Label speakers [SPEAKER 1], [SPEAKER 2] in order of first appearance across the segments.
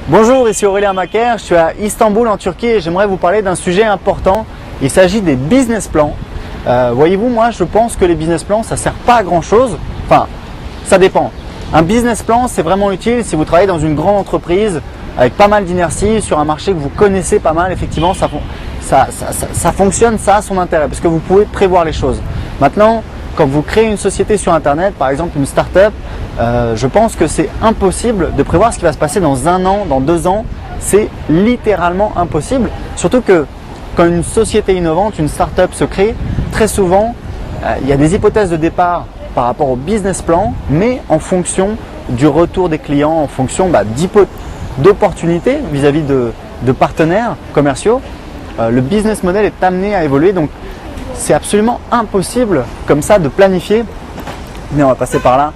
[SPEAKER 1] Bonjour, ici Aurélien Macaire, je suis à Istanbul en Turquie et j'aimerais vous parler d'un sujet important. Il s'agit des business plans. Voyez-vous, moi je pense que les business plans ça ne sert pas à grand chose. Enfin, ça dépend. Un business plan c'est vraiment utile si vous travaillez dans une grande entreprise avec pas mal d'inertie sur un marché que vous connaissez pas mal. Effectivement, ça fonctionne, ça a son intérêt parce que vous pouvez prévoir les choses. Maintenant, quand vous créez une société sur Internet, par exemple une start-up, je pense que c'est impossible de prévoir ce qui va se passer dans 1 an, dans 2 ans. C'est littéralement impossible. Surtout que quand une société innovante, une start-up se crée, très souvent, il y a des hypothèses de départ par rapport au business plan, mais en fonction du retour des clients, en fonction d'opportunités vis-à-vis de partenaires commerciaux, le business model est amené à évoluer. Donc, c'est absolument impossible comme ça de planifier. Mais on va passer par là.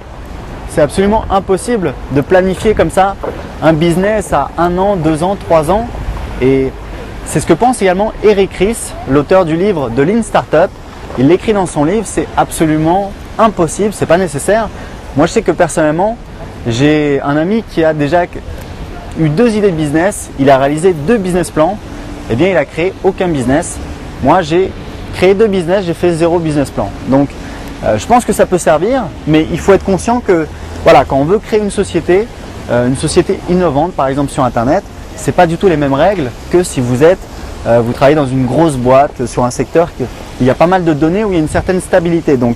[SPEAKER 1] C'est absolument impossible de planifier comme ça un business à 1 an, 2 ans, 3 ans. Et c'est ce que pense également Eric Ries, l'auteur du livre de Lean Startup. Il l'écrit dans son livre, c'est absolument impossible, c'est pas nécessaire. Moi, je sais que personnellement, j'ai un ami qui a déjà eu 2 idées de business. Il a réalisé 2 business plans. Eh bien, il a créé aucun business. Moi, j'ai créé 2 business, j'ai fait 0 business plan. Donc, je pense que ça peut servir, mais il faut être conscient que voilà, quand on veut créer une société innovante, par exemple sur Internet, ce n'est pas du tout les mêmes règles que si vous travaillez dans une grosse boîte, sur un secteur où il y a pas mal de données, où il y a une certaine stabilité. Donc,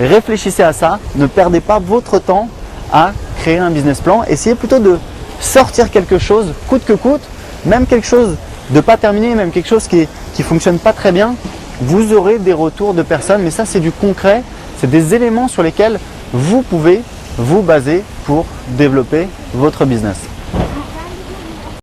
[SPEAKER 1] réfléchissez à ça, ne perdez pas votre temps à créer un business plan. Essayez plutôt de sortir quelque chose, coûte que coûte, même quelque chose de pas terminé, même quelque chose qui fonctionne pas très bien. Vous aurez des retours de personnes, mais ça c'est du concret, c'est des éléments sur lesquels vous pouvez vous baser pour développer votre business.